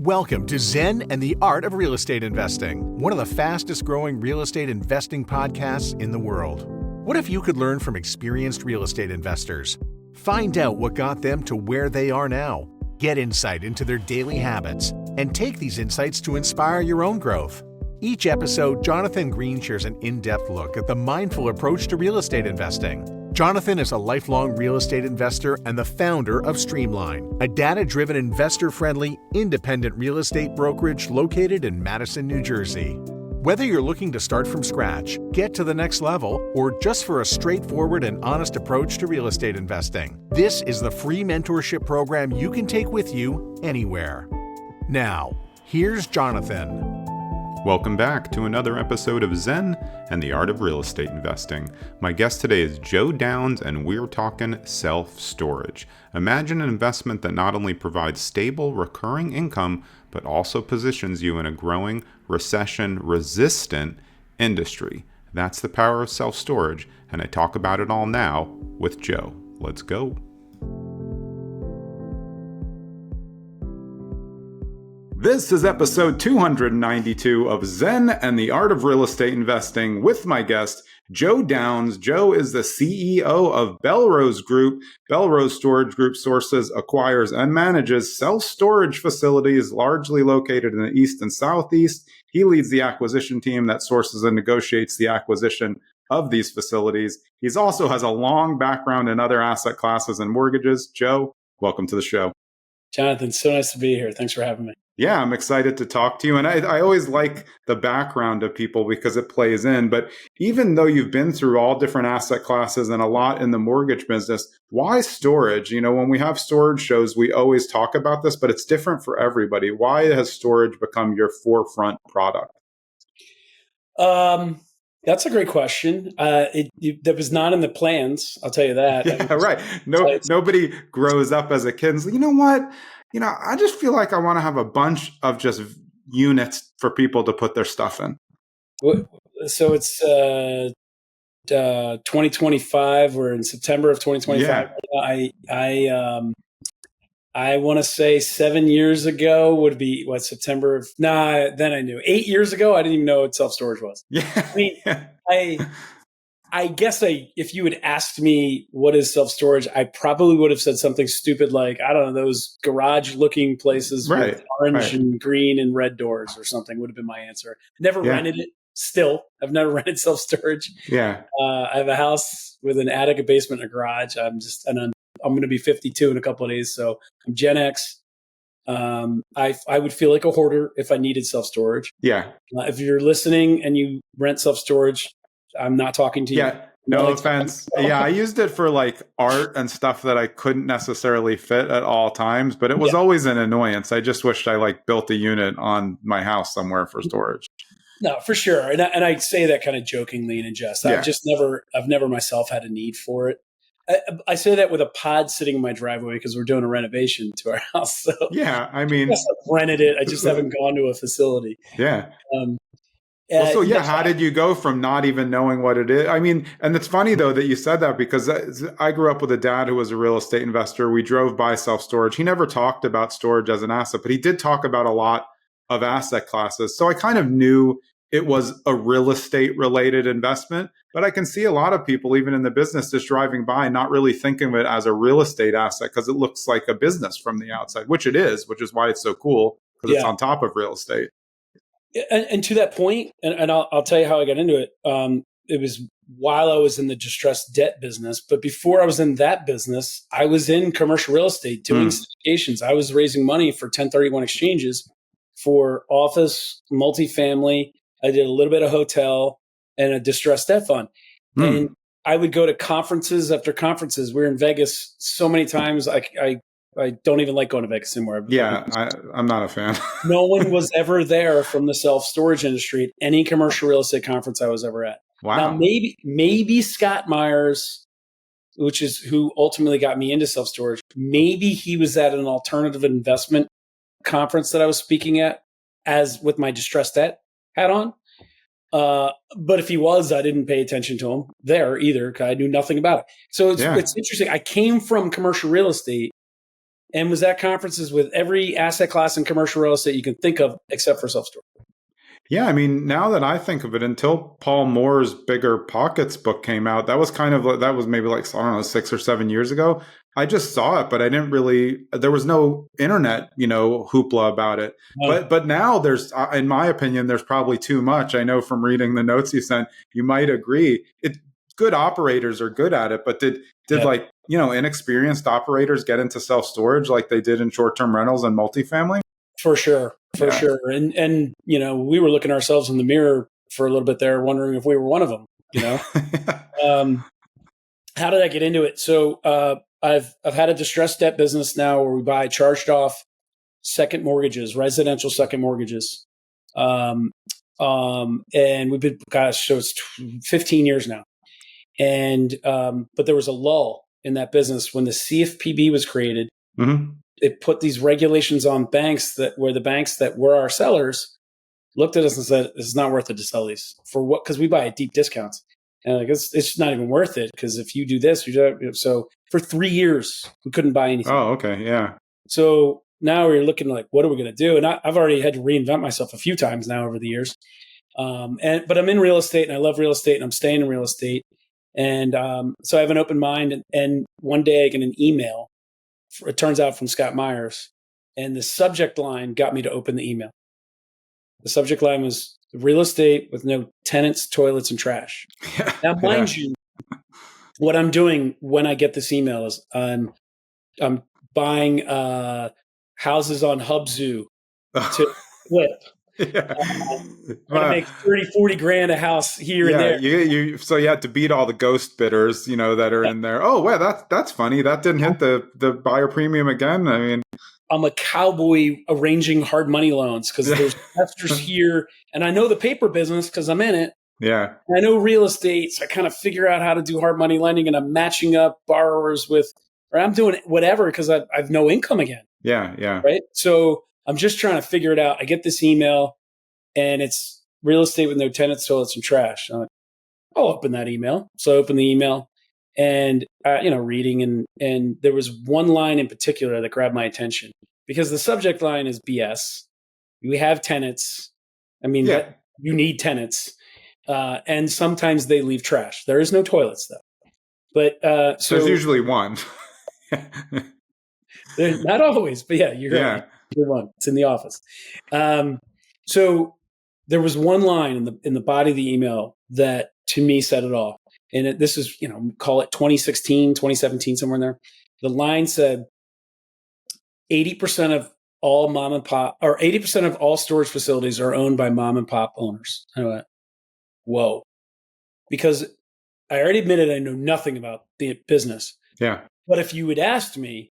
Welcome to Zen and the Art of Real Estate Investing, one of the fastest growing real estate investing podcasts in the world. What if you could learn from experienced real estate investors? Find out what got them to where they are now. Get insight into their daily habits and take these insights to inspire your own growth. Each episode, Jonathan Greene shares an in-depth look at the mindful approach to real estate investing. Jonathan is a lifelong real estate investor and the founder of Streamline, a data-driven, investor-friendly, independent real estate brokerage located in Madison, New Jersey. Whether you're looking to start from scratch, get to the next level, or just for a straightforward and honest approach to real estate investing, this is the free mentorship program you can take with you anywhere. Now, here's Jonathan. Welcome back to another episode of Zen and the Art of Real Estate Investing. My guest today is Joe Downs, and we're talking self-storage. Imagine an investment that not only provides stable, recurring income, but also positions you in a growing, recession-resistant industry. That's the power of self-storage, and I talk about it all now with Joe. Let's go. This is episode 292 of Zen and the Art of Real Estate Investing with my guest, Joe Downs. Joe is the CEO of Bellrose Group. Bellrose Storage Group sources, acquires, and manages self-storage facilities largely located in the East and Southeast. He leads the acquisition team that sources and negotiates the acquisition of these facilities. He also has a long background in other asset classes and mortgages. Joe, welcome to the show. Jonathan, so nice to be here. Thanks for having me. Yeah, I'm excited to talk to you. And I always like the background of people because it plays in. But even though you've been through all different asset classes and a lot in the mortgage business, why storage? You know, when we have storage shows, we always talk about this, but it's different for everybody. Why has storage become your forefront product? That's a great question. That was not in the plans. I'll tell you that. Yeah, right. Nobody grows up as a kid and says, you know what? You know, I just feel like I want to have a bunch of just units for people to put their stuff in. So it's 2025. We're in September of 2025. Yeah. I want to say 7 years ago would be September of. Then I knew. 8 years ago, I didn't even know what self-storage was. Yeah. I mean, I guess if you had asked me what is self-storage, I probably would have said something stupid like, I don't know, those garage-looking places with orange and green and red doors or something would have been my answer. Never rented it. Still, I've never rented self-storage. Yeah. I have a house with an attic, a basement, and a garage. I'm going to be 52 in a couple of days, so I'm Gen X. I would feel like a hoarder if I needed self-storage. Yeah. If you're listening and you rent self-storage, I'm not talking to you. Yeah, no offense. Yeah, I used it for like art and stuff that I couldn't necessarily fit at all times, but it was always an annoyance. I just wished I built a unit on my house somewhere for storage. No, for sure. And I say that kind of jokingly and in jest. Yeah. I've never myself had a need for it. I say that with a pod sitting in my driveway because we're doing a renovation to our house. So yeah, I mean, I've rented it. I just haven't gone to a facility. Yeah. How did you go from not even knowing what it is? I mean, and it's funny though that you said that because I grew up with a dad who was a real estate investor. We drove by self-storage. He never talked about storage as an asset, but he did talk about a lot of asset classes. So I kind of knew it was a real estate related investment, but I can see a lot of people, even in the business, just driving by, not really thinking of it as a real estate asset because it looks like a business from the outside, which it is, which is why it's so cool because it's on top of real estate. And to that point, and I'll tell you how I got into it. It was while I was in the distressed debt business, but before I was in that business, I was in commercial real estate doing syndications. I was raising money for 1031 exchanges for office, multifamily. I did a little bit of hotel and a distressed debt fund. And I would go to conferences after conferences. We were in Vegas so many times. I don't even like going to Vegas anymore. Yeah, I'm not a fan. No one was ever there from the self-storage industry at any commercial real estate conference I was ever at. Wow. Now, maybe Scott Myers, which is who ultimately got me into self-storage, maybe he was at an alternative investment conference that I was speaking at as with my distressed debt hat on. But if he was, I didn't pay attention to him there either because I knew nothing about it. So it's interesting. I came from commercial real estate and was at conferences with every asset class in commercial real estate you can think of except for self-storage. Yeah, I mean, now that I think of it, until Paul Moore's Bigger Pockets book came out, that was maybe like, I don't know, 6 or 7 years ago. I just saw it, but I didn't really, there was no internet, hoopla about it. No. But now there's, in my opinion, there's probably too much. I know from reading the notes you sent, you might agree. Good operators are good at it, but did inexperienced operators get into self-storage like they did in short-term rentals and multifamily? For sure. And we were looking ourselves in the mirror for a little bit there, wondering if we were one of them, How did I get into it? So I've had a distressed debt business now where we buy charged off second mortgages, residential second mortgages. And we've been, so it's 15 years now. And but there was a lull in that business when the CFPB was created. Mm-hmm. It put these regulations on banks where the banks that were our sellers looked at us and said, "It's not worth it to sell these for what?" Because we buy at deep discounts, and it's not even worth it because if you do this, so for 3 years we couldn't buy anything. Oh, okay, yeah. So now we're looking like, what are we going to do? And I've already had to reinvent myself a few times now over the years. But I'm in real estate and I love real estate and I'm staying in real estate. And so I have an open mind. And one day I get an email. It turns out from Scott Myers, and the subject line got me to open the email. The subject line was real estate with no tenants, toilets, and trash. Now, mind you, what I'm doing when I get this email is I'm buying houses on Hubzu to flip. To make 30, 40 grand a house here and there. So you had to beat all the ghost bidders, that are in there. Oh, wow, that's funny. That didn't hit the buyer premium again. I mean, I'm a cowboy arranging hard money loans because there's investors here, and I know the paper business because I'm in it. Yeah, and I know real estate, so I kind of figure out how to do hard money lending, and I'm matching up borrowers with, or I'm doing whatever because I've no income again. Yeah. Right. So I'm just trying to figure it out. I get this email and it's real estate with no tenants, toilets, and trash. I'm like, I'll open that email. So I open the email and, reading. And there was one line in particular that grabbed my attention because the subject line is BS. We have tenants. I mean, you need tenants. And sometimes they leave trash. There is no toilets though. But so there's usually one. Not always, but you're right. You're one. It's in the office. So there was one line in the body of the email that to me said it all. And this is, call it 2016, 2017, somewhere in there. The line said 80% of all mom and pop, or 80% of all storage facilities are owned by mom and pop owners. I went, whoa. Because I already admitted I know nothing about the business. Yeah. But if you had asked me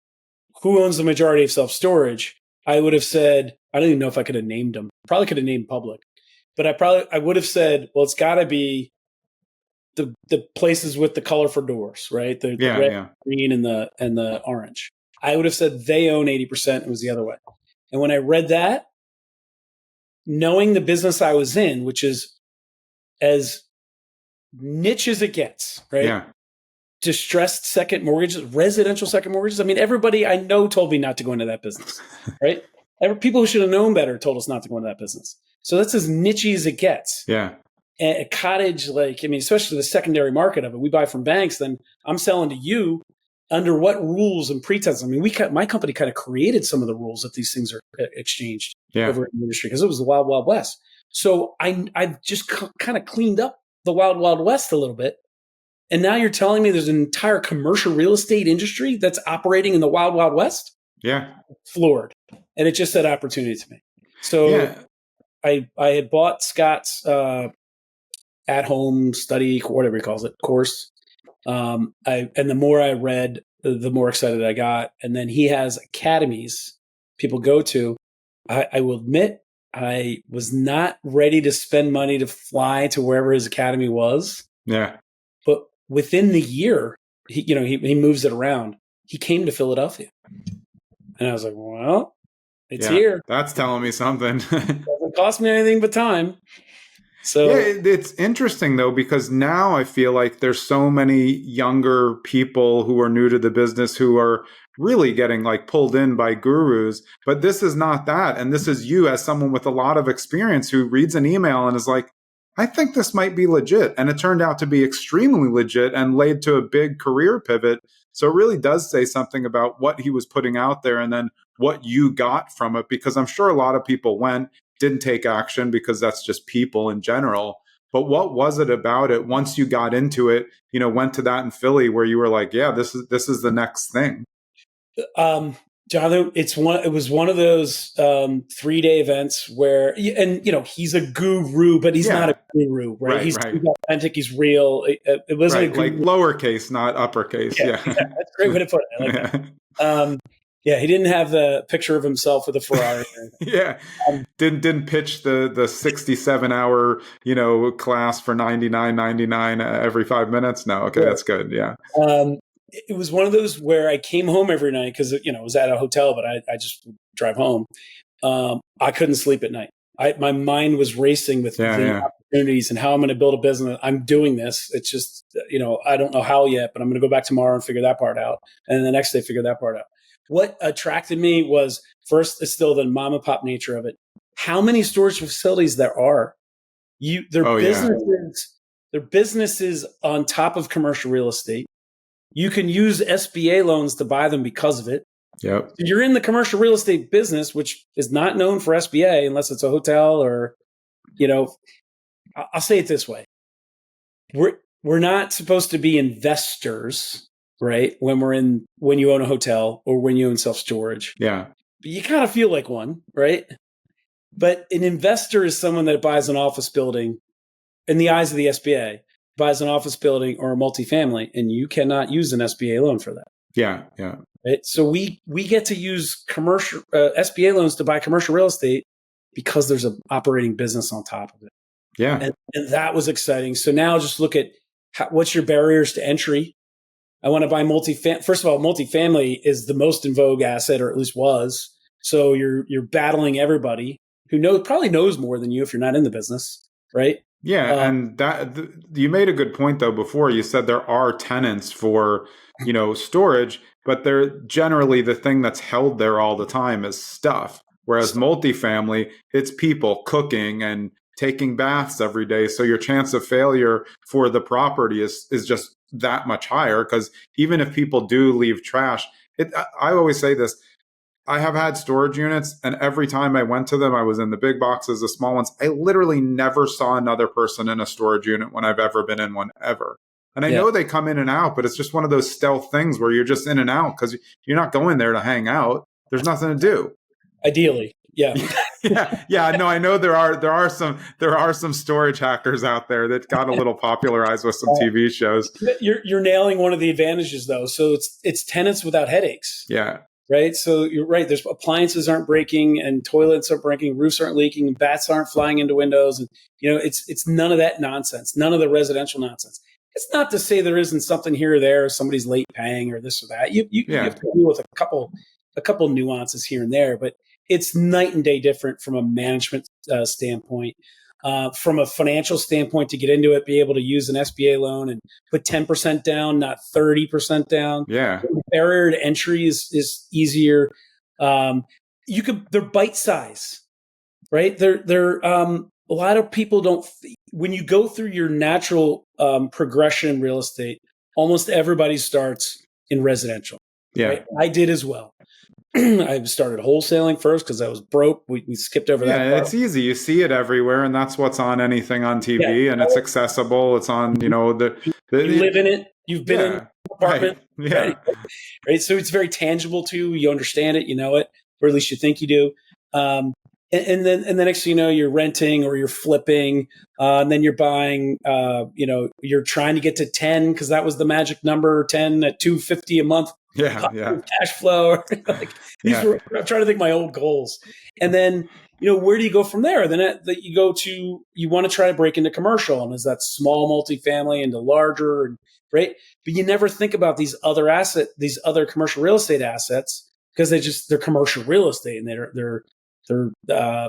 who owns the majority of self-storage, I would have said, I don't even know if I could have named them. Probably could have named public. But I would have said, well, it's got to be the places with the colorful doors, right? The red, green, and the orange. I would have said they own 80%. It was the other way. And when I read that, knowing the business I was in, which is as niche as it gets, right? Yeah. Distressed second mortgages, residential second mortgages. I mean, everybody I know told me not to go into that business, right? People who should have known better told us not to go into that business. So that's as niche as it gets. Yeah. And a cottage, especially the secondary market of it, we buy from banks, then I'm selling to you under what rules and pretenses. I mean, my company kind of created some of the rules that these things are exchanged over in the industry because it was the wild, wild west. So I've just kind of cleaned up the wild, wild west a little bit. And now you're telling me there's an entire commercial real estate industry that's operating in the wild, wild west? Yeah. Floored. And it just said opportunity to me. So I had bought Scott's at-home study, whatever he calls it, course. And the more I read, the more excited I got. And then he has academies people go to. I will admit, I was not ready to spend money to fly to wherever his academy was. Yeah. But within the year, he moves it around. He came to Philadelphia. And I was like, well, it's here. That's telling me something. It doesn't cost me anything but time. So it's interesting though, because now I feel like there's so many younger people who are new to the business who are really getting like pulled in by gurus. But this is not that. And this is you as someone with a lot of experience who reads an email and is like, I think this might be legit. And it turned out to be extremely legit and led to a big career pivot. So it really does say something about what he was putting out there and then what you got from it, because I'm sure a lot of people didn't take action because that's just people in general. But what was it about it once you got into it, went to that in Philly where you were like, yeah, this is the next thing? Jonathan, it was one of those 3-day events where, and he's a guru, but he's not a guru, right? He's authentic, he's real. It wasn't like lowercase, not uppercase. Yeah. That's a great way to put it. I like that. He didn't have the picture of himself with a Ferrari. Didn't pitch the 67-hour class for $99.99 every 5 minutes. No, okay, that's good. Yeah. It was one of those where I came home every night because I was at a hotel, but I just would drive home. I couldn't sleep at night. My mind was racing with the opportunities and how I'm going to build a business. I'm doing this. It's just, I don't know how yet, but I'm going to go back tomorrow and figure that part out. And the next day, figure that part out. What attracted me was first, it's still the mom and pop nature of it. How many storage facilities there are? They're businesses on top of commercial real estate. You can use SBA loans to buy them because of it. Yep. You're in the commercial real estate business, which is not known for SBA unless it's a hotel or, I'll say it this way. We're not supposed to be investors, right? When you own a hotel or when you own self-storage. Yeah. But you kind of feel like one, right? But an investor is someone that buys an office building in the eyes of the SBA. Buys an office building or a multifamily, and you cannot use an SBA loan for that. Yeah. Right? So we get to use commercial SBA loans to buy commercial real estate because there's an operating business on top of it. Yeah, and that was exciting. So now just look at what's your barriers to entry. I want to buy multifamily. First of all, multifamily is the most in vogue asset, or at least was. So you're battling everybody who probably knows more than you if you're not in the business, right? Yeah, and you made a good point though before. You said there are tenants for, storage, but they're generally the thing that's held there all the time is stuff. Whereas multifamily, it's people cooking and taking baths every day. So your chance of failure for the property is just that much higher, because even if people do leave trash, I always say this. I have had storage units, and every time I went to them, I was in the big boxes, the small ones. I literally never saw another person in a storage unit when I've ever been in one, ever. And I know they come in and out, but it's just one of those stealth things where you're just in and out because you're not going there to hang out. There's nothing to do. Ideally, yeah. Yeah. No, I know there are some storage hackers out there that got a little popularized with some TV shows. You're nailing one of the advantages though. So it's tenants without headaches. Yeah. Right. So you're right. There's appliances aren't breaking and toilets aren't breaking, roofs aren't leaking, and bats aren't flying into windows. And, it's none of that nonsense, none of the residential nonsense. It's not to say there isn't something here or there, somebody's late paying or this or that. You have to deal with a couple nuances here and there, but it's night and day different from a management standpoint. From a financial standpoint, to get into it, be able to use an SBA loan and put 10% down, not 30% down. Yeah. The barrier to entry is easier. They're bite size, right? They're a lot of people don't, when you go through your natural progression in real estate, almost everybody starts in residential. Yeah. Right? I did as well. I started wholesaling first because I was broke. We skipped over that part. Yeah, it's easy. You see it everywhere, and that's what's on anything on TV, and it's accessible. It's on, you live in it. You've been in an apartment. Right. Yeah. Right. So it's very tangible too. You understand it, you know it, or at least you think you do. And then the next thing you know, you're renting or you're flipping, and then you're buying, you're trying to get to 10 because that was the magic number, 10 at $250 a month. Yeah. Cash flow. I'm trying to think of my old goals. And then, where do you go from there? Then you want to try to break into commercial, and is that small multifamily into larger, and right? But you never think about these other commercial real estate assets because they're commercial real estate, and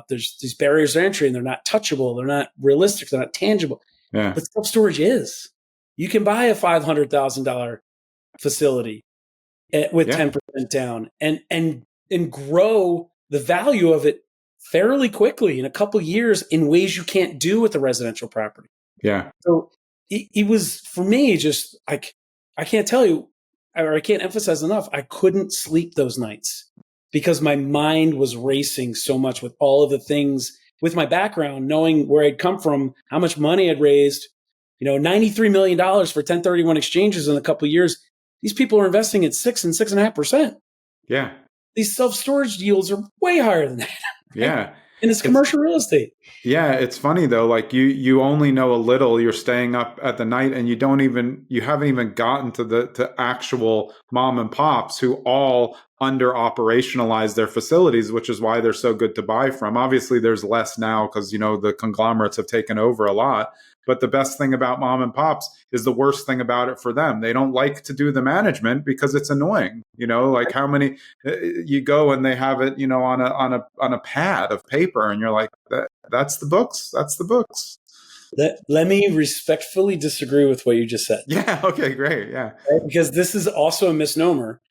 there's these barriers to entry, and they're not touchable, they're not realistic, they're not tangible. Yeah. But self-storage is. You can buy a $500,000 facility. with 10% down and grow the value of it fairly quickly in a couple of years in ways you can't do with a residential property. Yeah. So it was, for me, just like, I can't tell you, or I can't emphasize enough, I couldn't sleep those nights because my mind was racing so much with all of the things, with my background, knowing where I'd come from, how much money I'd raised, $93 million for 1031 exchanges in a couple of years. These people are investing at 6 and 6.5%. Yeah. These self-storage yields are way higher than that. Yeah. And it's commercial real estate. Yeah, it's funny though. Like you only know a little. You're staying up at the night, and you haven't even gotten to actual mom and pops who all under operationalize their facilities, which is why they're so good to buy from. Obviously, there's less now because the conglomerates have taken over a lot. But the best thing about mom and pops is the worst thing about it for them. They don't like to do the management because it's annoying. Like how many you go and they have it, on a pad of paper, and you're like, that's the books. That's the books. Let me respectfully disagree with what you just said. Yeah. Okay. Great. Yeah. Right? Because this is also a misnomer.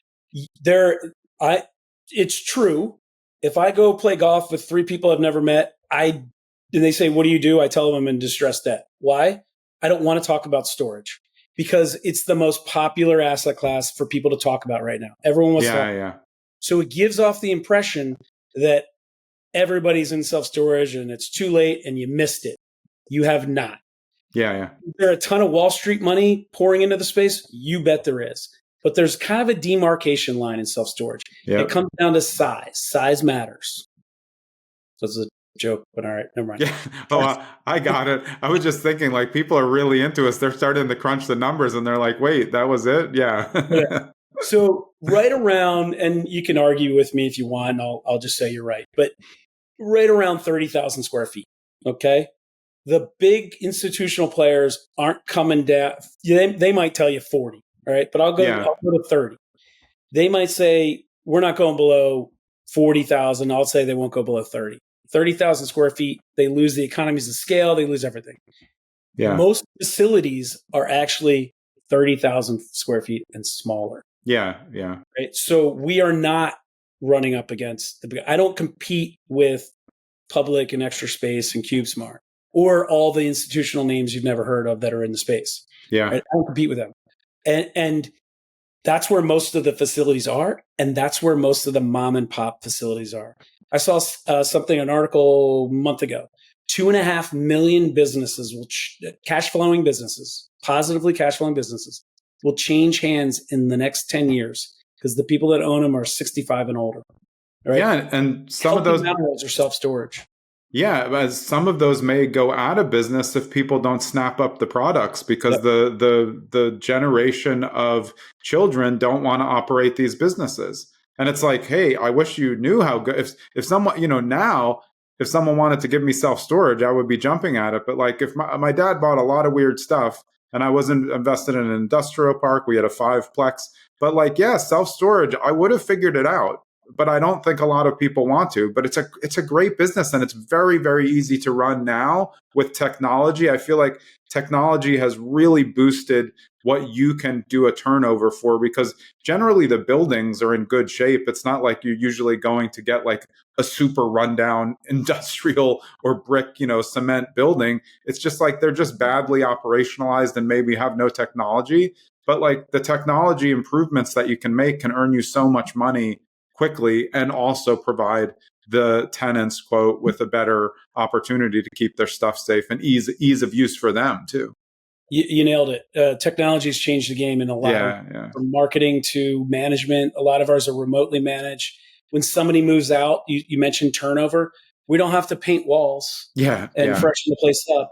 It's true. If I go play golf with 3 people I've never met, and they say, what do? I tell them I'm in distressed debt. Why? I don't want to talk about storage because it's the most popular asset class for people to talk about right now. Everyone wants to talk. Yeah. So it gives off the impression that everybody's in self-storage and it's too late and you missed it. You have not. Yeah. Is there a ton of Wall Street money pouring into the space? You bet there is. But there's kind of a demarcation line in self-storage. Yep. It comes down to size. Size matters. So it's a joke, but all right, never mind. Yeah. Oh, I got it. I was just thinking, like, people are really into us. They're starting to crunch the numbers, and they're like, "Wait, that was it?" Yeah. So right around, and you can argue with me if you want. I'll just say you're right, but right around 30,000 square feet. Okay, the big institutional players aren't coming down. They might tell you 40. All right, but I'll go to 30. They might say we're not going below 40,000. I'll say they won't go below 30. 30,000 square feet, they lose the economies of scale, they lose everything. Yeah. Most facilities are actually 30,000 square feet and smaller. Yeah. Right? So we are not running up against I don't compete with Public and Extra Space and CubeSmart or all the institutional names you've never heard of that are in the space. Yeah. Right? I don't compete with them. And that's where most of the facilities are. And that's where most of the mom and pop facilities are. I saw an article a month ago. 2.5 million businesses positively cash flowing businesses will change hands in the next 10 years because the people that own them are 65 and older. Right? Yeah. And some of those are self-storage. Yeah, as some of those may go out of business if people don't snap up the products because the generation of children don't want to operate these businesses. And it's like, hey, I wish you knew how good. If someone, now, if someone wanted to give me self-storage, I would be jumping at it. But like, if my dad bought a lot of weird stuff, and I wasn't invested in an industrial park, we had a 5-plex. But like, yeah, self-storage, I would have figured it out. But I don't think a lot of people want to. But it's a great business, and it's very, very easy to run now with technology. I feel like technology has really boosted what you can do a turnover for, because generally the buildings are in good shape. It's not like you're usually going to get like a super rundown industrial or brick, cement building. It's just like they're just badly operationalized and maybe have no technology. But like the technology improvements that you can make can earn you so much money quickly and also provide the tenants, quote, with a better opportunity to keep their stuff safe and ease of use for them too. You nailed it. Technology has changed the game in a lot. From marketing to management. A lot of ours are remotely managed. When somebody moves out, you mentioned turnover. We don't have to paint walls and freshen the place up.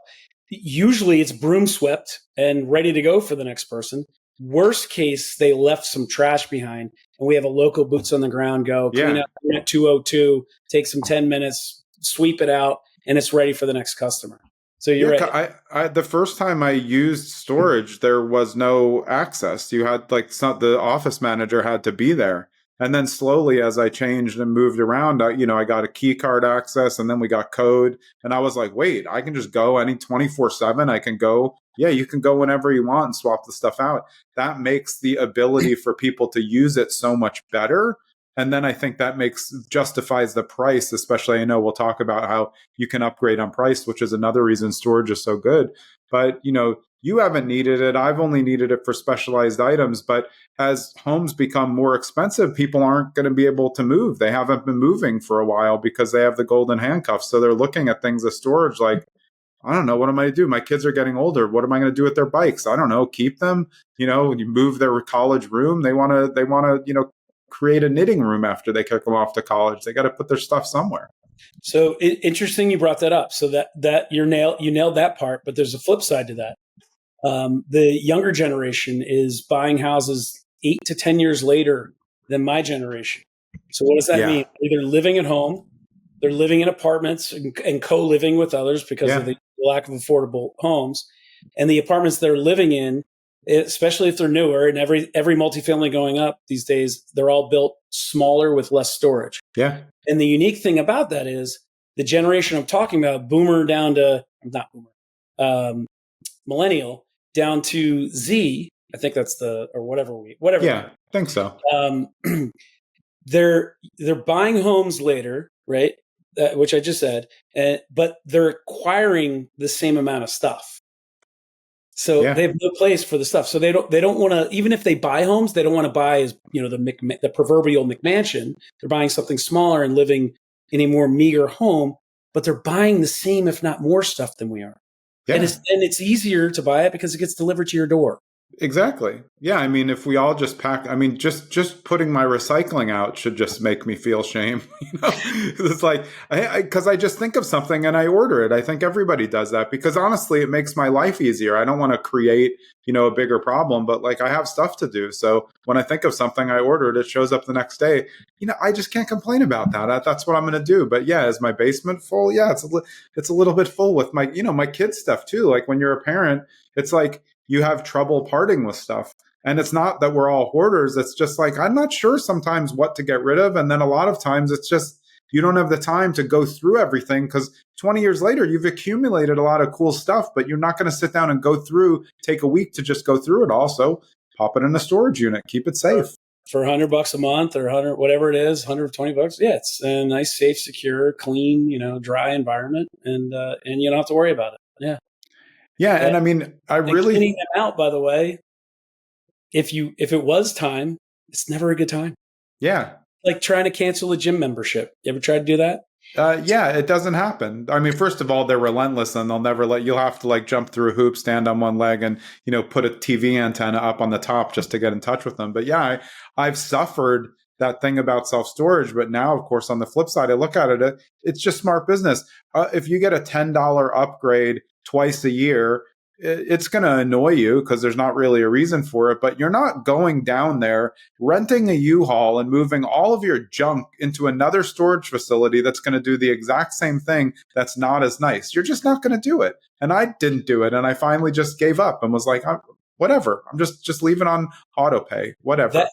Usually it's broom swept and ready to go for the next person. Worst case, they left some trash behind and we have a local boots on the ground go clean up at 202, take some 10 minutes, sweep it out, and it's ready for the next customer. So you're right. I the first time I used storage, there was no access. You had the office manager had to be there. And then slowly, as I changed and moved around, I got a key card access, and then we got code. And I was like, wait, I can just go any 24/7. I can go. Yeah, you can go whenever you want and swap the stuff out. That makes the ability for people to use it so much better. And then I think that justifies the price, especially I know we'll talk about how you can upgrade on price, which is another reason storage is so good. But, you haven't needed it. I've only needed it for specialized items. But as homes become more expensive, people aren't going to be able to move. They haven't been moving for a while because they have the golden handcuffs. So they're looking at things as storage like, I don't know, what am I going to do? My kids are getting older. What am I going to do with their bikes? I don't know. Keep them. When you move their college room, they want to, create a knitting room after they kick them off to college. They got to put their stuff somewhere. So interesting you brought that up. So that you nailed that part, but there's a flip side to that. The younger generation is buying houses 8 to 10 years later than my generation. So what does that mean? They're living at home, they're living in apartments and co-living with others because of the lack of affordable homes. And the apartments they're living in, especially if they're newer, and every multifamily going up these days, they're all built smaller with less storage. Yeah. And the unique thing about that is the generation I'm talking about, boomer down to, not boomer, millennial down to Z, I think that's whatever. Yeah, I think so. They're buying homes later, right? Which I just said, but they're acquiring the same amount of stuff. So they have no place for the stuff. So they don't want to, even if they buy homes, they don't want to buy as, the proverbial McMansion. They're buying something smaller and living in a more meager home, but they're buying the same, if not more stuff than we are. Yeah. And it's easier to buy it because it gets delivered to your door. Exactly. Yeah. I mean, if we all just just putting my recycling out should just make me feel shame. It's like, because I just think of something and I order it. I think everybody does that because honestly, it makes my life easier. I don't want to create, a bigger problem, but like I have stuff to do. So when I think of something, I order it, it shows up the next day. I just can't complain about that. That's what I'm going to do. But yeah, is my basement full? Yeah, it's a little bit full with my, my kids' stuff too. Like when you're a parent, it's like, you have trouble parting with stuff. And it's not that we're all hoarders. It's just like, I'm not sure sometimes what to get rid of. And then a lot of times it's just, you don't have the time to go through everything because 20 years later, you've accumulated a lot of cool stuff, but you're not going to sit down and take a week to just go through it all. So pop it in a storage unit, keep it safe. For $100 a month or 100, whatever it is, $120. Yeah, it's a nice, safe, secure, clean, dry environment. And you don't have to worry about it. Yeah. Yeah, and I mean, cleaning them out, by the way, if it was time, it's never a good time. Yeah. Like trying to cancel a gym membership. You ever tried to do that? Yeah, it doesn't happen. I mean, first of all, they're relentless and they'll never you'll have to jump through a hoop, stand on one leg and, put a TV antenna up on the top just to get in touch with them. But yeah, I've suffered that thing about self-storage. But now, of course, on the flip side, I look at it, it's just smart business. If you get a $10 upgrade twice a year, it's going to annoy you because there's not really a reason for it, but you're not going down there, renting a U-Haul and moving all of your junk into another storage facility that's going to do the exact same thing that's not as nice. You're just not going to do it. And I didn't do it. And I finally just gave up and was like, whatever. I'm just leave it on auto pay, whatever.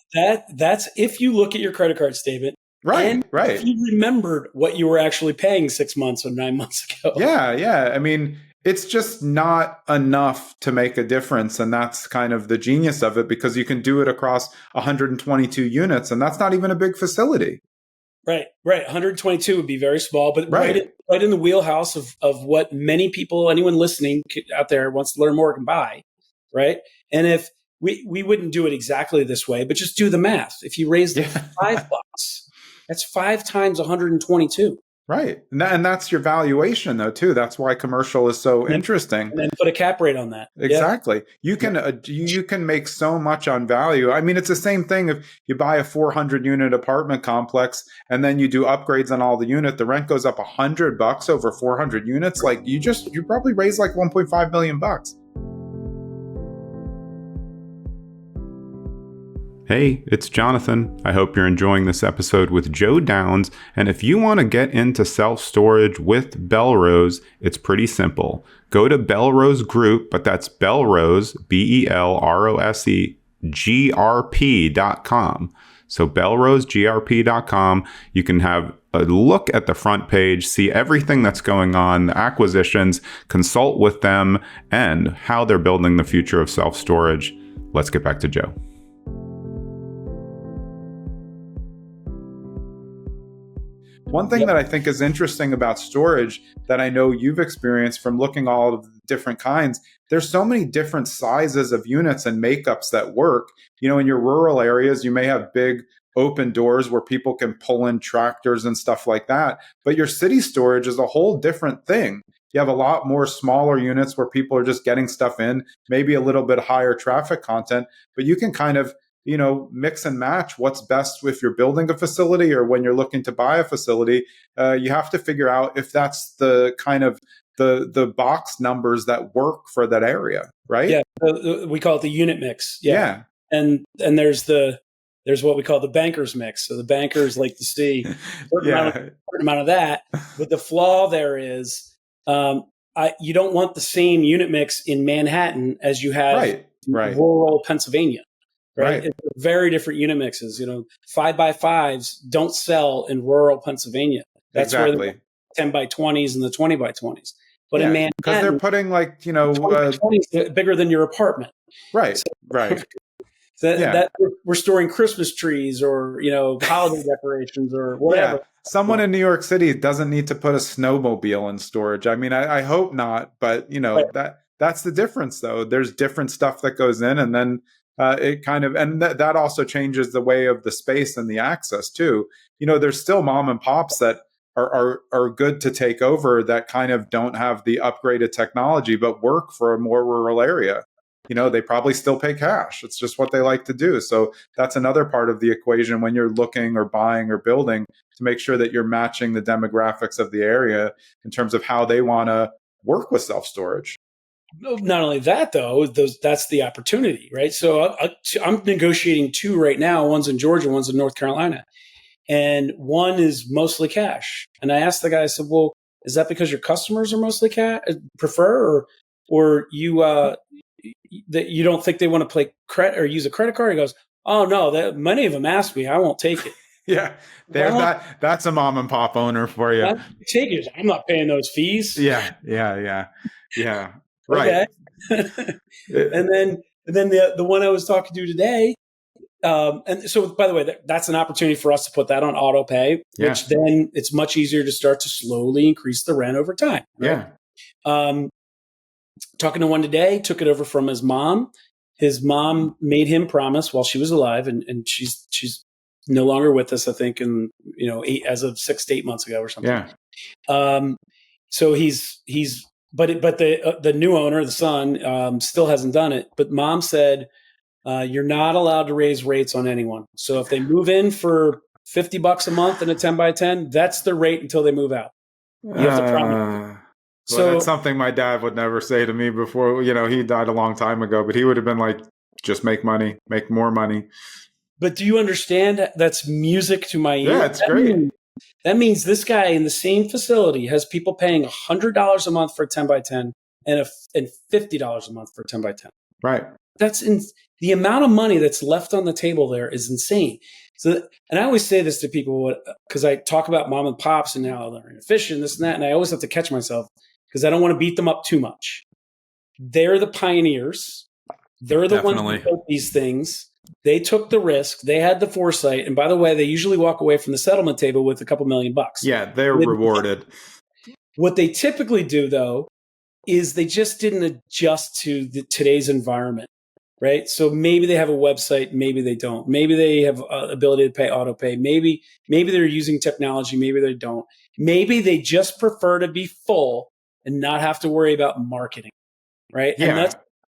That's if you look at your credit card statement. Right. If you remembered what you were actually paying 6 months or 9 months ago. Yeah. I mean, it's just not enough to make a difference. And that's kind of the genius of it because you can do it across 122 units and that's not even a big facility. Right. 122 would be very small, but right in the wheelhouse of what many people, anyone listening out there wants to learn more can buy. Right. And if we wouldn't do it exactly this way, but just do the math. If you raise it $5, that's 5 times 122. Right. And that's your valuation, though, too. That's why commercial is so interesting. And then put a cap rate on that. Exactly. Yeah. You can make so much on value. I mean, it's the same thing if you buy a 400-unit apartment complex and then you do upgrades on all the unit, the rent goes up $100 over 400 units. You probably raise $1.5 million. Hey, it's Jonathan. I hope you're enjoying this episode with Joe Downs. And if you want to get into self-storage with Bellrose, it's pretty simple. Go to Bellrose Group, but that's Bellrose, BELROSE, GRP.com. So bellrosegrp.com, you can have a look at the front page, see everything that's going on, the acquisitions, consult with them, and how they're building the future of self-storage. Let's get back to Joe. One thing that I think is interesting about storage that I know you've experienced from looking all of the different kinds, there's so many different sizes of units and makeups that work. You know, in your rural areas, you may have big open doors where people can pull in tractors and stuff like that. But your city storage is a whole different thing. You have a lot more smaller units where people are just getting stuff in, maybe a little bit higher traffic content, but you can kind of, you know, mix and match what's best if you're building a facility or when you're looking to buy a facility. You have to figure out if that's the kind of the box numbers that work for that area, right? Yeah, we call it the unit mix. Yeah. And there's what we call the banker's mix. So the bankers like to see a certain amount of that. But the flaw there is you don't want the same unit mix in Manhattan as you have in rural Pennsylvania. Right. It's very different unit mixes. You know, 5x5s don't sell in rural Pennsylvania. That's where the 10x20s and the 20x20s. But in Manhattan, because they're putting like, you know, 20x20s bigger than your apartment. Right. That we're storing Christmas trees or, you know, holiday decorations or whatever. Yeah. Someone in New York City doesn't need to put a snowmobile in storage. I mean, I hope not, but you know, that's the difference though. There's different stuff that goes in, and then it kind of, and that also changes the way of the space and the access too. You know, there's still mom and pops that are good to take over that kind of don't have the upgraded technology, but work for a more rural area. You know, they probably still pay cash. It's just what they like to do. So that's another part of the equation when you're looking or buying or building, to make sure that you're matching the demographics of the area in terms of how they want to work with self-storage. Not only that, though, that's the opportunity, right? So I'm negotiating 2 right now. One's in Georgia, one's in North Carolina. And one is mostly cash. And I asked the guy, I said, well, is that because your customers are mostly prefer, or you that you don't think they want to play credit or use a credit card? He goes, oh, no, many of them ask me. I won't take it. Yeah, that's a mom and pop owner for you. Take it. I'm not paying those fees. Yeah. Right. Okay. and then the one I was talking to today, and so by the way, that's an opportunity for us to put that on auto pay, which then it's much easier to start to slowly increase the rent over time. Right? Yeah. Talking to one today, took it over from his mom. His mom made him promise while she was alive, and she's no longer with us, I think, in, you know, as of 6 to 8 months ago or something. Yeah. So but the new owner, the son, still hasn't done it. But mom said, you're not allowed to raise rates on anyone. So if they move in for $50 a month in a 10x10, that's the rate until they move out. You have to promise. So that's something my dad would never say to me before. You know, he died a long time ago, but he would have been like, just make money, make more money. But do you understand? That's music to my ear. Yeah, it's great. That means this guy in the same facility has people paying $100 a month for a 10x10 and $50 a month for a 10x10. Right. That's the amount of money that's left on the table there is insane. So, and I always say this to people because I talk about mom and pops and how they're inefficient, this and that, and I always have to catch myself because I don't want to beat them up too much. They're the pioneers. They're the ones who built these things. They took the risk. They had the foresight. And by the way, they usually walk away from the settlement table with a couple $1 million. Yeah, they're rewarded. What they typically do, though, is they just didn't adjust to today's environment, right? So maybe they have a website, maybe they don't. Maybe they have ability to pay auto pay. Maybe they're using technology, maybe they don't. Maybe they just prefer to be full and not have to worry about marketing, right? Yeah. And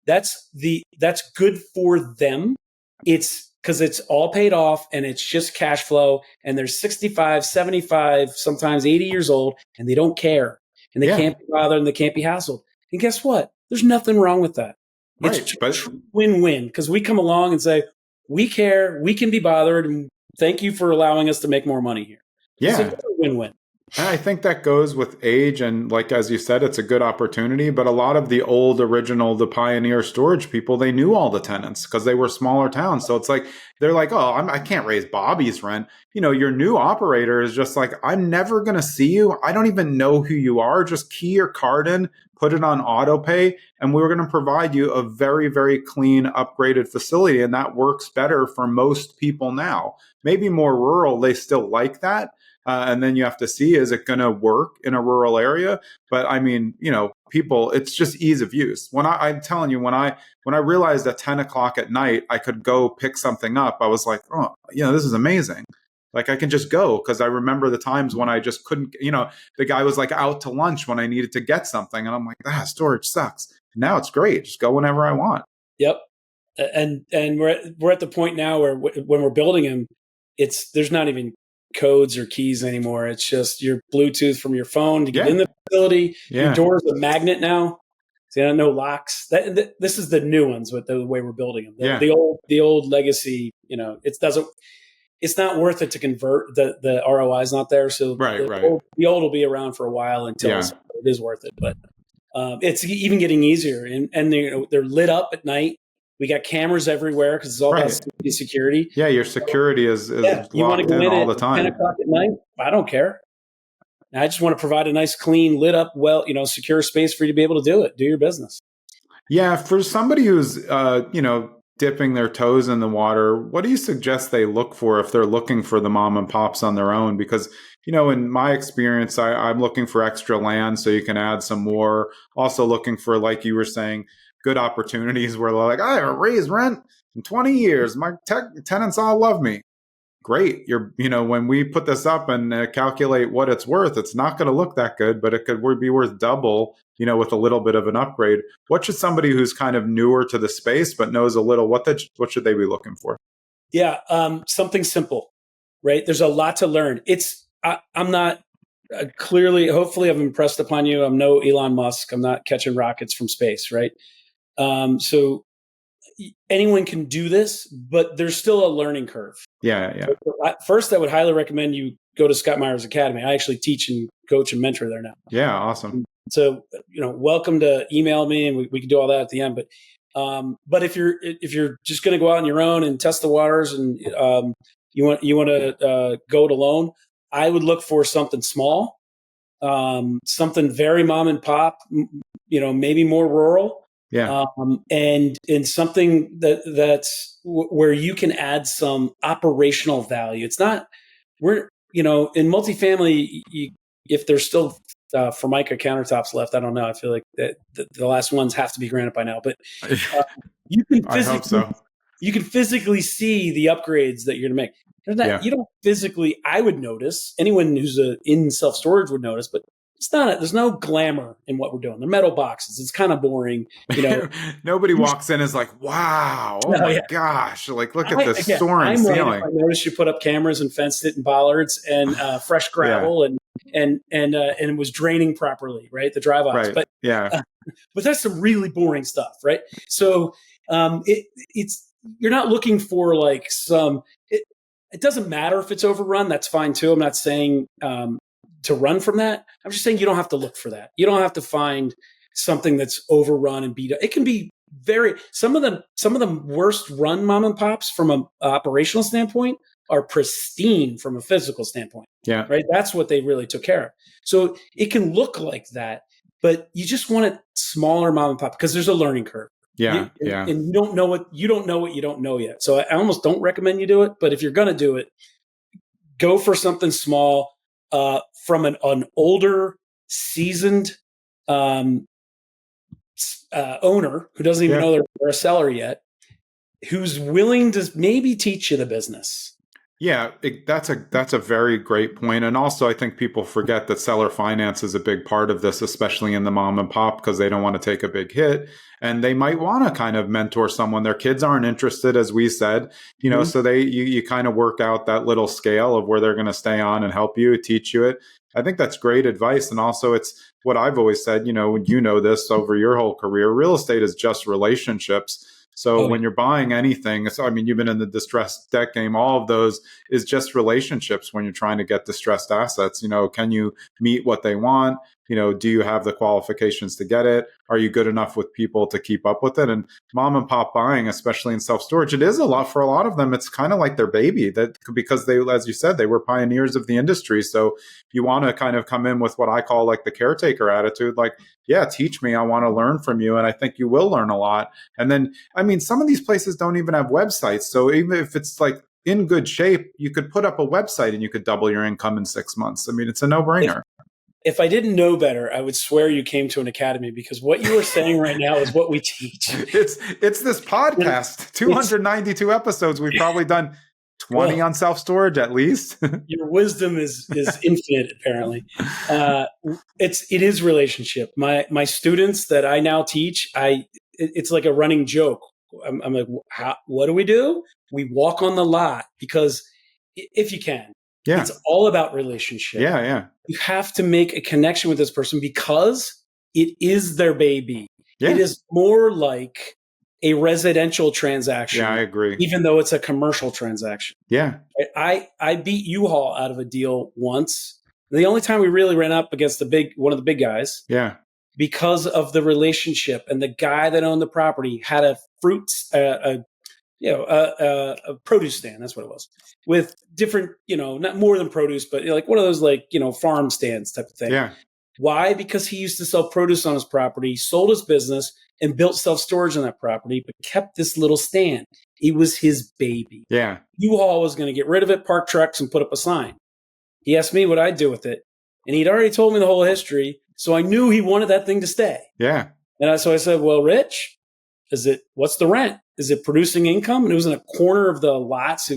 that's good for them. It's because it's all paid off and it's just cash flow, and they're 65, 75, sometimes 80 years old, and they don't care, and they can't be bothered, and they can't be hassled. And guess what? There's nothing wrong with that. It's win-win, because we come along and say, we care, we can be bothered, and thank you for allowing us to make more money here. Yeah. It's a win-win. And I think that goes with age. And like, as you said, it's a good opportunity. But a lot of the old original, the pioneer storage people, they knew all the tenants because they were smaller towns. So it's like, they're like, oh, I can't raise Bobby's rent. Your new operator is just like, I'm never going to see you. I don't even know who you are. Just key your card in, put it on auto pay, and we're going to provide you a very, very clean, upgraded facility. And that works better for most people now. Maybe more rural, they still like that. And then you have to see, is it going to work in a rural area? But I mean, people, it's just ease of use. I'm telling you, when I realized at 10 o'clock at night, I could go pick something up, I was like, oh, this is amazing. Like I can just go, because I remember the times when I just couldn't, the guy was like out to lunch when I needed to get something. And I'm like, storage sucks. Now it's great. Just go whenever I want. Yep. And we're at the point now where when we're building them, there's not even codes or keys anymore. It's just your Bluetooth from your phone to get in the facility. Yeah. Your door's a magnet now. So you don't know locks. This is the new ones with the way we're building them. The old legacy, it's not worth it to convert. The ROI is not there. So the old will be around for a while until it is worth it. But it's even getting easier, and they're lit up at night. We got cameras everywhere because it's all about security. Yeah, your security is you want to go in all the time. 10 o'clock at night, I don't care. I just want to provide a nice, clean, lit up, secure space for you to be able to do your business. Yeah, for somebody who's dipping their toes in the water, what do you suggest they look for if they're looking for the mom and pops on their own? Because in my experience, I'm looking for extra land so you can add some more. Also looking for, like you were saying, good opportunities where they're like, I haven't raised rent in 20 years. My tenants all love me. Great. When we put this up and calculate what it's worth, it's not going to look that good, but it could be worth double, with a little bit of an upgrade. What should somebody who's kind of newer to the space, but knows a little, what should they be looking for? Yeah. Something simple, right? There's a lot to learn. I'm not hopefully I've impressed upon you. I'm no Elon Musk. I'm not catching rockets from space, right? So anyone can do this, but there's still a learning curve. Yeah. First, I would highly recommend you go to Scott Meyer's Academy. I actually teach and coach and mentor there now. Yeah, awesome. So, welcome to email me, and we can do all that at the end. But if you're just going to go out on your own and test the waters, and you want to go it alone, I would look for something small, something very mom and pop, maybe more rural. Yeah. And something that's where you can add some operational value. It's not, in multifamily, if there's still Formica countertops left, I don't know. I feel like that the last ones have to be granite by now, but you can I hope so. You can physically see the upgrades that you're going to make. You don't physically, I would notice, anyone who's in self-storage would notice, but there's no glamour in what we're doing. They're metal boxes. It's kind of boring. Nobody walks in and is like, wow, my gosh. Like, look at this soaring ceiling. I noticed you put up cameras and fenced it and bollards and fresh gravel and it was draining properly, right? The drive offs. Right. But that's some really boring stuff, right? So it's you're not looking for like it doesn't matter if it's overrun. That's fine too. I'm not saying to run from that. I'm just saying you don't have to look for that. You don't have to find something that's overrun and beat up. It can be some of the worst run mom and pops from an operational standpoint are pristine from a physical standpoint. Yeah. Right. That's what they really took care of. So it can look like that, but you just want it smaller mom and pop because there's a learning curve. Yeah. And you don't know what you don't know yet. So I almost don't recommend you do it. But if you're going to do it, go for something small. From an older, seasoned owner who doesn't even know they're a seller yet, who's willing to maybe teach you the business. Yeah, that's a very great point. And also, I think people forget that seller finance is a big part of this, especially in the mom and pop, because they don't want to take a big hit. And they might want to kind of mentor someone. Their kids aren't interested, as we said, so you kind of work out that little scale of where they're going to stay on and help you, teach you it. I think that's great advice. And also, it's what I've always said, this over your whole career, real estate is just relationships. So when you're buying anything, so I mean, you've been in the distressed debt game, all of those is just relationships when you're trying to get distressed assets. Can you meet what they want? Do you have the qualifications to get it? Are you good enough with people to keep up with it? And mom and pop buying, especially in self-storage, it is a lot for a lot of them. It's kind of like their baby, that because they, as you said, they were pioneers of the industry. So you want to kind of come in with what I call like the caretaker attitude, like, yeah, teach me, I want to learn from you. And I think you will learn a lot. And then, I mean, some of these places don't even have websites. So even if it's like in good shape, you could put up a website and you could double your income in 6 months. I mean, it's a no-brainer. If I didn't know better, I would swear you came to an academy, because what you are saying right now is what we teach. It's this podcast, 292 episodes. We've probably done 20 on self-storage at least. Your wisdom is infinite, apparently. It is relationship. My students that I now teach, it's like a running joke. I'm like, what do? We walk on the lot, because if you can, it's all about relationship. Yeah. You have to make a connection with this person because it is their baby. Yeah. It is more like a residential transaction. Yeah, I agree. Even though it's a commercial transaction. Yeah. I beat U-Haul out of a deal once. The only time we really ran up against one of the big guys. Yeah. Because of the relationship, and the guy that owned the property had a a produce stand. That's what it was, with different, not more than produce, but like one of those farm stands type of thing. Yeah. Why? Because he used to sell produce on his property, sold his business, and built self-storage on that property, but kept this little stand. It was his baby. Yeah. U-Haul was going to get rid of it, park trucks, and put up a sign. He asked me what I'd do with it, and he'd already told me the whole history, so I knew he wanted that thing to stay. Yeah. And so I said, well, Rich, what's the rent? Is it producing income? And it was in a corner of the lots.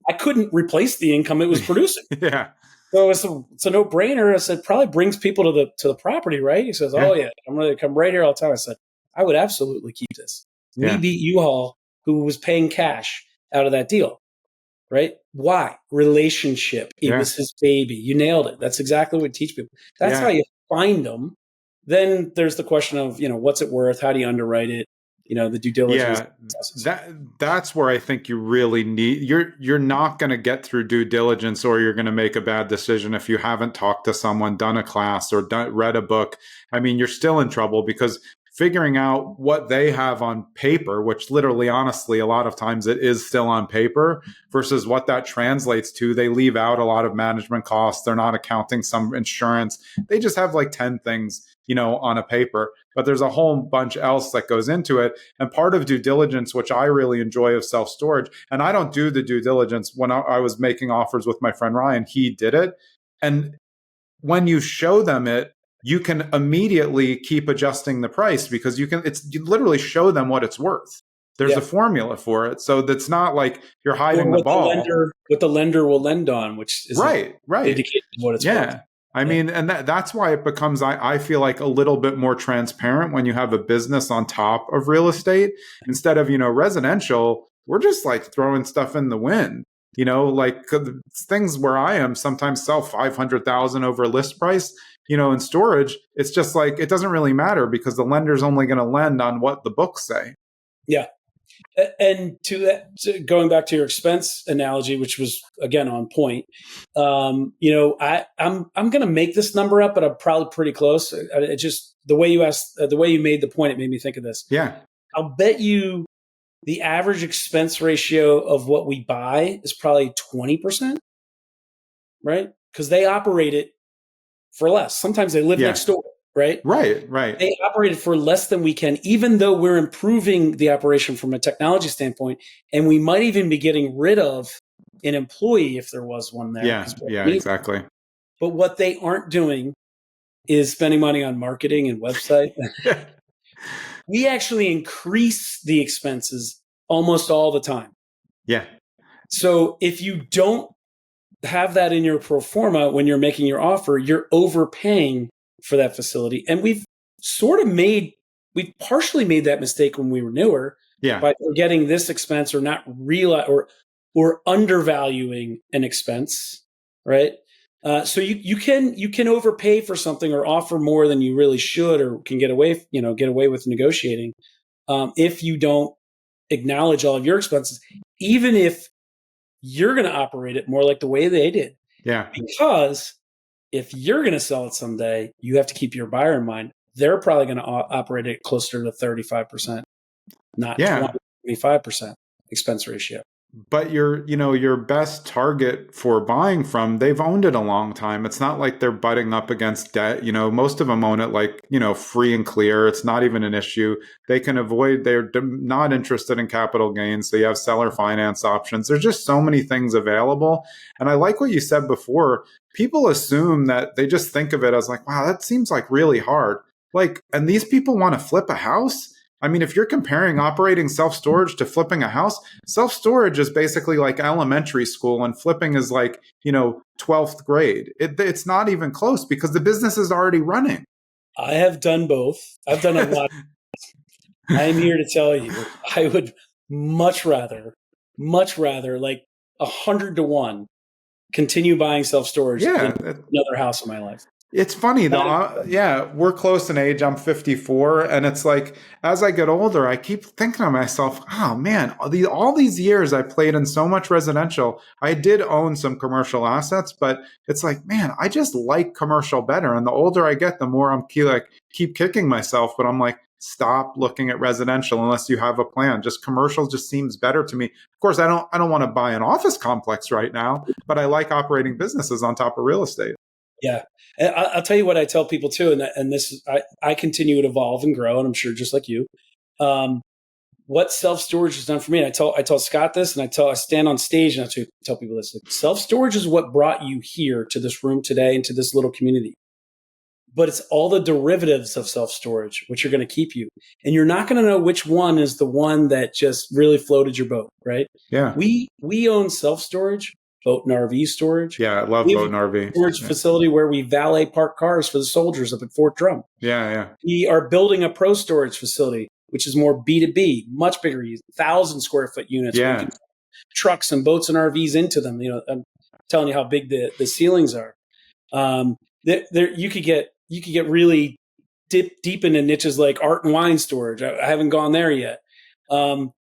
I couldn't replace the income it was producing. Yeah. So it's a no-brainer. I said, probably brings people to the property, right? He says, oh yeah, I'm going to come right here all the time. I said, I would absolutely keep this. We beat U-Haul, who was paying cash out of that deal, right? Why? Relationship. It was his baby. You nailed it. That's exactly what we teach people. That's how you find them. Then there's the question of, what's it worth? How do you underwrite it? The due diligence. Yeah, that's where I think you really need, you're not going to get through due diligence, or you're going to make a bad decision if you haven't talked to someone, done a class, or read a book. I mean, you're still in trouble, because figuring out what they have on paper, which literally, honestly, a lot of times it is still on paper, versus what that translates to. They leave out a lot of management costs. They're not accounting some insurance. They just have like 10 things, on a paper, but there's a whole bunch else that goes into it. And part of due diligence, which I really enjoy of self-storage, and I don't do the due diligence. When I was making offers with my friend Ryan, he did it. And when you show them it, you can immediately keep adjusting the price, because you literally show them what it's worth. There's a formula for it. So that's not like you're hiding the ball. What the lender will lend on, which is right. indicating what it's worth. I mean, and that's why it becomes, I feel like, a little bit more transparent when you have a business on top of real estate, instead of, residential. We're just like throwing stuff in the wind, like things where I am sometimes sell 500,000 over list price, in storage. It's just like, it doesn't really matter, because the lender's only going to lend on what the books say. Yeah. And going back to your expense analogy, which was again on point, I'm going to make this number up, but I'm probably pretty close. It just, the way you made the point, it made me think of this. Yeah. I'll bet you the average expense ratio of what we buy is probably 20%, right? Because they operate it for less. Sometimes they live next door. Right. They operated for less than we can, even though we're improving the operation from a technology standpoint. And we might even be getting rid of an employee if there was one there. Yeah, exactly. But what they aren't doing is spending money on marketing and website. We actually increase the expenses almost all the time. Yeah. So if you don't have that in your pro forma when you're making your offer, you're overpaying for that facility. And we've partially made that mistake when we were newer by forgetting this expense, or not or undervaluing an expense, right? So you can overpay for something, or offer more than you really should, or can get away with negotiating. if you don't acknowledge all of your expenses, even if you're going to operate it more like the way they did. Yeah. Because if you're going to sell it someday, you have to keep your buyer in mind. They're probably going to operate it closer to 35%, not 25% expense ratio. But your best target for buying from, they've owned it a long time. It's not like they're butting up against debt. Most of them own it like, free and clear. It's not even an issue. They can avoid, they're not interested in capital gains. So you have seller finance options. There's just so many things available. And I like what you said before. People assume that they just think of it as like, wow, that seems like really hard. And these people want to flip a house. I mean, if you're comparing operating self-storage to flipping a house, self-storage is basically like elementary school and flipping is like, 12th grade. It's not even close because the business is already running. I have done both. I've done a lot. I'm here to tell you, I would much rather like 100-1 continue buying self-storage than another house in my life. It's funny though. We're close in age. I'm 54. And it's like, as I get older, I keep thinking to myself, oh man, all these years I played in so much residential. I did own some commercial assets, but it's like, man, I just like commercial better. And the older I get, the more I'm keep kicking myself. But I'm like, stop looking at residential unless you have a plan. Just commercial just seems better to me. Of course, I don't want to buy an office complex right now, but I like operating businesses on top of real estate. Yeah. And I'll tell you what I tell people too. And this, I continue to evolve and grow, and I'm sure just like you, what self-storage has done for me. And I tell Scott this, and I stand on stage and I tell people this, like, self-storage is what brought you here to this room today and to this little community. But it's all the derivatives of self-storage, which are going to keep you. And you're not going to know which one is the one that just really floated your boat, right? Yeah. We own self-storage, boat and RV storage. Yeah, I love boat and RV. Storage facility where we valet park cars for the soldiers up at Fort Drum. Yeah. We are building a pro storage facility, which is more B2B, much bigger, 1,000 square foot units. Yeah. We can trucks and boats and RVs into them. I'm telling you how big the ceilings are. You could get really deep into niches like art and wine storage. I haven't gone there yet.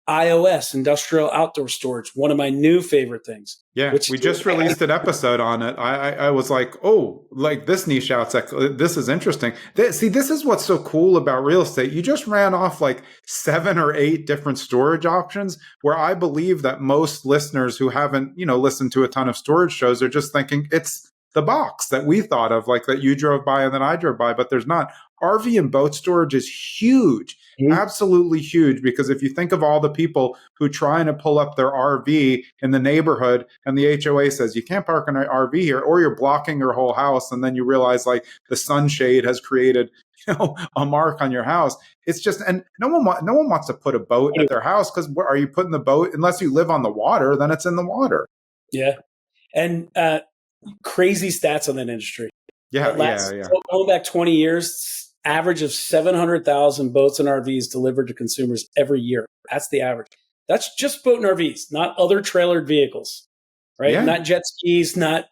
IOS, industrial outdoor storage, one of my new favorite things. Yeah, we just released an episode on it. I was like, oh, like this niche out, this is interesting. This is what's so cool about real estate. You just ran off like 7 or 8 different storage options, where I believe that most listeners who haven't, listened to a ton of storage shows are just thinking it's the box that we thought of, like that you drove by and then I drove by, but there's not. RV and boat storage is huge, absolutely huge, because if you think of all the people who trying to pull up their RV in the neighborhood and the HOA says you can't park an RV here, or you're blocking your whole house, and then you realize like the sunshade has created a mark on your house. It's just, and no one wants to put a boat at their house, because where are you putting the boat? Unless you live on the water, then it's in the water. Yeah, and crazy stats on that industry. Yeah. Going back 20 years, average of 700,000 boats and RVs delivered to consumers every year. That's the average. That's just boat and RVs, not other trailered vehicles, right? Yeah. Not jet skis, not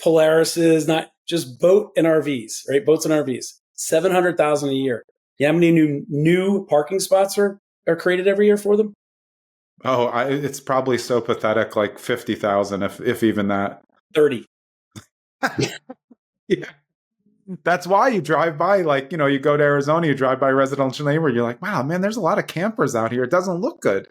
Polarises, not just boat and RVs, right? Boats and RVs, 700,000 a year. You know how many new parking spots are created every year for them? Oh, it's probably so pathetic, like 50,000, if even that. 30. Yeah. That's why you drive by, like, you go to Arizona, you drive by a residential neighborhood, you're like, wow, man, there's a lot of campers out here. It doesn't look good.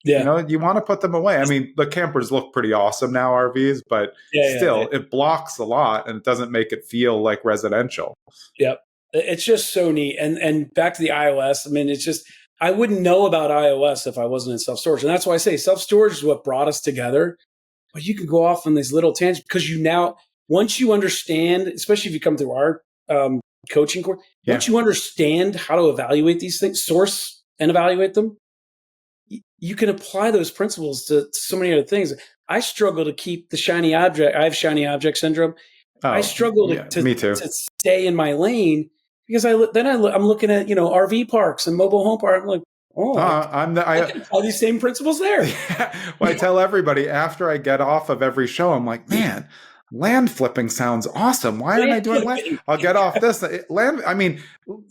Yeah. You want to put them away. I mean, the campers look pretty awesome now, RVs, but it blocks a lot and it doesn't make it feel like residential. Yep. It's just so neat. And back to the iOS, I mean, it's just, I wouldn't know about iOS if I wasn't in self-storage. And that's why I say self-storage is what brought us together. But you can go off on these little tangents because once you understand, especially if you come through our coaching course, once you understand how to evaluate these things, source and evaluate them, you can apply those principles to so many other things. I struggle to keep the shiny object. I have shiny object syndrome. I struggle to stay in my lane because I'm looking at RV parks and mobile home parks. I'm like, I can apply these same principles there. Yeah. Well, I tell everybody after I get off of every show, I'm like, man, land flipping sounds awesome. Why aren't I doing land? I'll get off this land. I mean,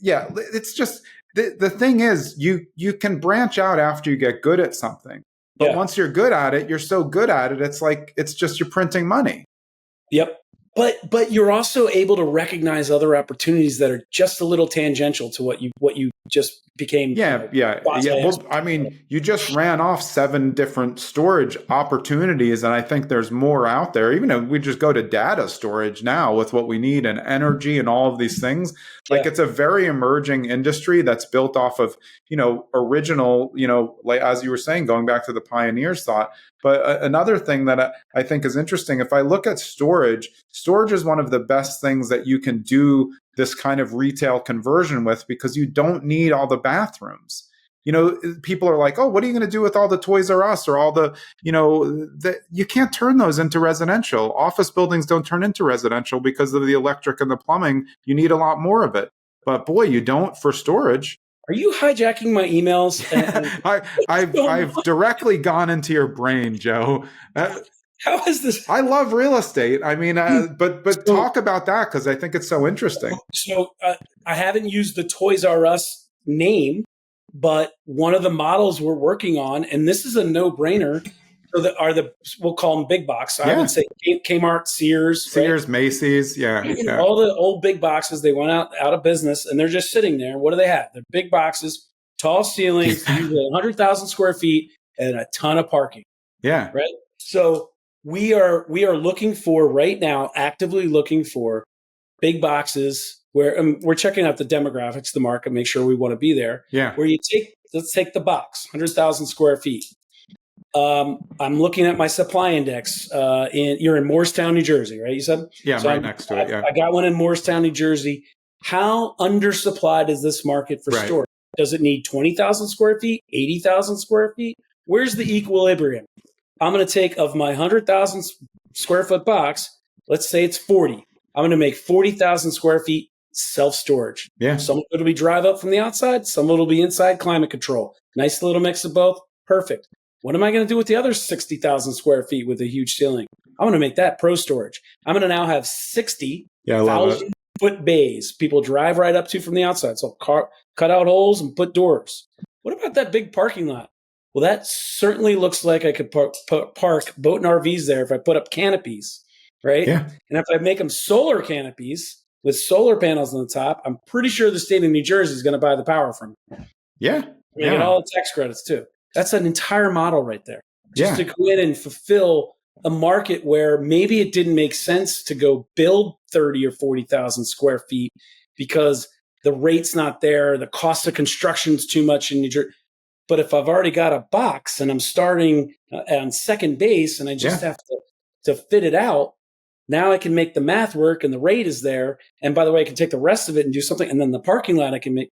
yeah, it's just, the thing is, you can branch out after you get good at something. But once you're good at it, you're so good at it, it's like, it's just you're printing money. Yep. But you're also able to recognize other opportunities that are just a little tangential to what you just became. Yeah. Well, I mean, you just ran off 7 different storage opportunities, and I think there's more out there. Even if we just go to data storage now with what we need and energy and all of these things, like it's a very emerging industry that's built off of, original, like as you were saying, going back to the pioneers thought. But another thing that I think is interesting, if I look at storage is one of the best things that you can do this kind of retail conversion with, because you don't need all the bathrooms. People are like, oh, what are you going to do with all the Toys R Us or all the, you can't turn those into residential. Office buildings don't turn into residential because of the electric and the plumbing. You need a lot more of it. But boy, you don't for storage. Are you hijacking my emails? I've directly gone into your brain, Joe. How is this? I love real estate. I mean, but talk about that, because I think it's so interesting. So I haven't used the Toys R Us name, but one of the models we're working on, and this is a no-brainer, we'll call them big box. I would say Kmart, Sears, right? Macy's, all the old big boxes. They went out of business, and they're just sitting there. What do they have? They're big boxes, tall ceilings, usually 100,000 square feet, and a ton of parking. Yeah, right. So we are looking for right now, actively looking for big boxes where we're checking out the demographics, the market, make sure we want to be there. Yeah, where let's take the box, 100,000 square feet. I'm looking at my supply index. You're in Morristown, New Jersey, right? You said? Yeah, so right next to it. Yeah, I got one in Morristown, New Jersey. How undersupplied is this market for storage? Does it need 20,000 square feet, 80,000 square feet? Where's the equilibrium? I'm going to take of my 100,000 square foot box, let's say it's 40. I'm going to make 40,000 square feet self-storage. Yeah. Some of it will be drive up from the outside. Some of it will be inside climate control. Nice little mix of both. Perfect. What am I going to do with the other 60,000 square feet with a huge ceiling? I'm going to make that pro storage. I'm going to now have 60,000 foot bays people drive right up to from the outside. So cut out holes and put doors. What about that big parking lot? Well, that certainly looks like I could park boat and RVs there if I put up canopies, right? Yeah. And if I make them solar canopies with solar panels on the top, I'm pretty sure the state of New Jersey is going to buy the power from me. Yeah. You get all the tax credits too. That's an entire model right there. Just to go in and fulfill a market where maybe it didn't make sense to go build 30 or 40,000 square feet because the rate's not there, the cost of construction's too much in New Jersey. But if I've already got a box and I'm starting on second base and I just have to fit it out, now I can make the math work and the rate is there. And by the way, I can take the rest of it and do something. And then the parking lot I can make,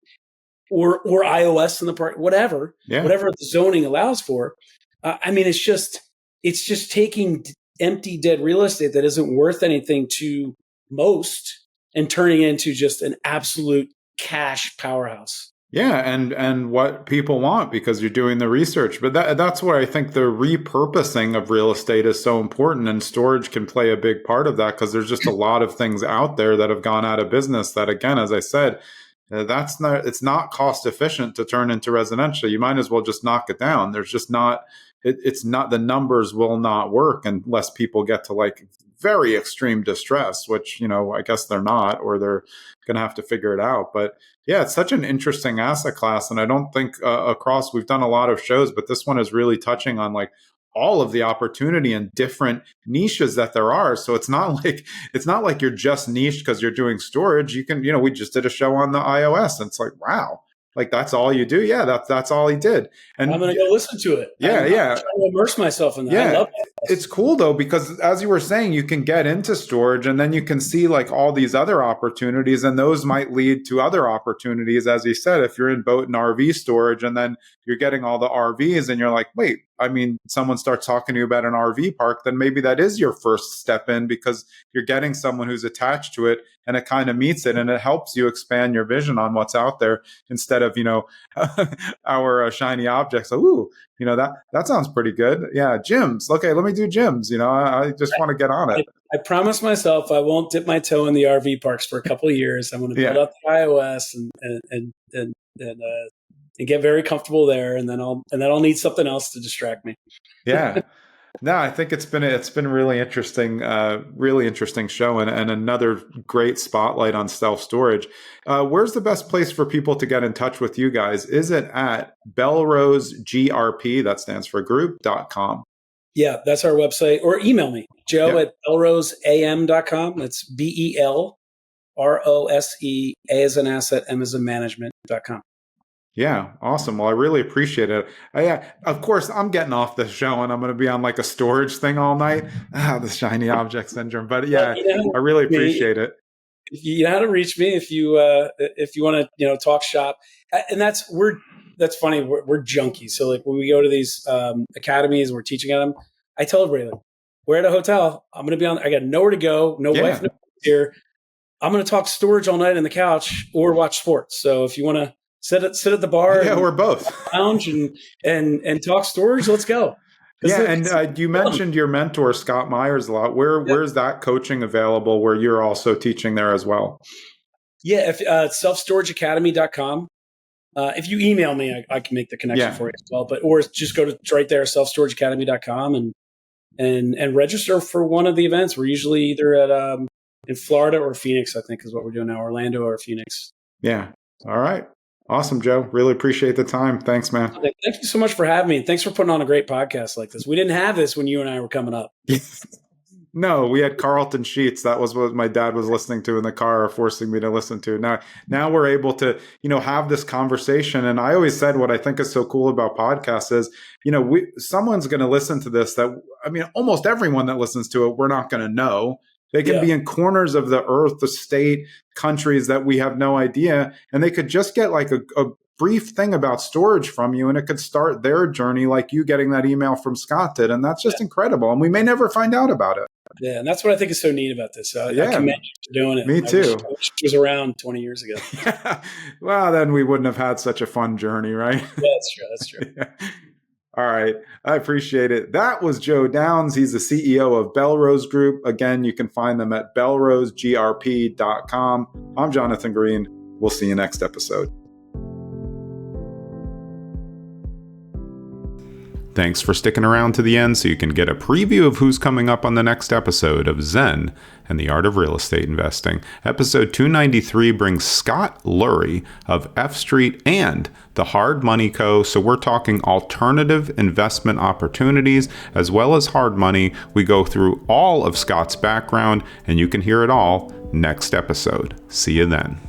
or iOS in the park, whatever the zoning allows for. I mean, it's just taking empty, dead real estate that isn't worth anything to most and turning it into just an absolute cash powerhouse. Yeah, and what people want because you're doing the research. But that's where I think the repurposing of real estate is so important, and storage can play a big part of that because there's just a lot of things out there that have gone out of business that, again, as I said, it's not cost efficient to turn into residential. You might as well just knock it down. There's just not, it's not, the numbers will not work unless people get to like very extreme distress, which, I guess they're not, or they're going to have to figure it out. But yeah, it's such an interesting asset class. And I don't think we've done a lot of shows, but this one is really touching on like all of the opportunity and different niches that there are. So it's not like you're just niche because you're doing storage. You can, we just did a show on the iOS and it's like, wow, like that's all you do. Yeah, that's all he did. And I'm going to go listen to it. Yeah. I'm trying to immerse myself in that. Yeah. I love it. It's cool though, because as you were saying, you can get into storage and then you can see like all these other opportunities, and those might lead to other opportunities. As you said, if you're in boat and RV storage and then you're getting all the RVs and you're like, wait, I mean, someone starts talking to you about an RV park, then maybe that is your first step in, because you're getting someone who's attached to it and it kind of meets it, and it helps you expand your vision on what's out there instead of, our shiny objects. So, ooh, that sounds pretty good. Yeah. Gyms. Okay. Let me do gyms. I just want to get on it. I promised myself I won't dip my toe in the RV parks for a couple of years. I'm going to build up the iOS and get very comfortable there, and then I'll need something else to distract me. Yeah. No, I think it's been really interesting show, and another great spotlight on self-storage. Where's the best place for people to get in touch with you guys? Is it at Bellrose GRP, that stands for group.com? Yeah, that's our website. Or email me, Joe at bellroseam.com. That's BELROSE, A as an asset, M as a management.com. Yeah, awesome. Well, I really appreciate it. Of course, I'm getting off the show and I'm going to be on like a storage thing all night. The shiny object syndrome. But I really appreciate it. You know how to reach me if you want to talk shop. And that's funny. We're junkies. So like when we go to these academies, we're teaching at them. I tell everybody, like, we're at a hotel. I'm going to be on. I got nowhere to go. No wife, no here. I'm going to talk storage all night on the couch or watch sports. So if you want to sit at the bar, we're both lounge and talk storage, let's go. Yeah, and you mentioned your mentor Scott Myers a lot. Where's that coaching available? Where you're also teaching there as well? Yeah, if selfstorageacademy.com. If you email me, I can make the connection for you as well. Or just go to right there, selfstorageacademy.com, and register for one of the events. We're usually either at in Florida or Phoenix, I think is what we're doing now, Orlando or Phoenix. Yeah. All right. Awesome, Joe. Really appreciate the time. Thanks, man. Thank you so much for having me. Thanks for putting on a great podcast like this. We didn't have this when you and I were coming up. No, we had Carlton Sheets. That was what my dad was listening to in the car, forcing me to listen to. Now we're able to, have this conversation. And I always said what I think is so cool about podcasts is, someone's going to listen to this almost everyone that listens to it, we're not going to know. They can be in corners of the earth, the state, countries that we have no idea. And they could just get like a brief thing about storage from you, and it could start their journey like you getting that email from Scott did. And that's just incredible. And we may never find out about it. Yeah, and that's what I think is so neat about this. I commend you for doing it. Me too. I wish it was around 20 years ago. Well, then we wouldn't have had such a fun journey, right? Yeah, that's true. All right. I appreciate it. That was Joe Downs. He's the CEO of Bellrose Group. Again, you can find them at bellrosegrp.com. I'm Jonathan Greene. We'll see you next episode. Thanks for sticking around to the end so you can get a preview of who's coming up on the next episode of Zen and the Art of Real Estate Investing. Episode 293 brings Scott Lurie of F Street and the Hard Money Co. So we're talking alternative investment opportunities as well as hard money. We go through all of Scott's background, and you can hear it all next episode. See you then.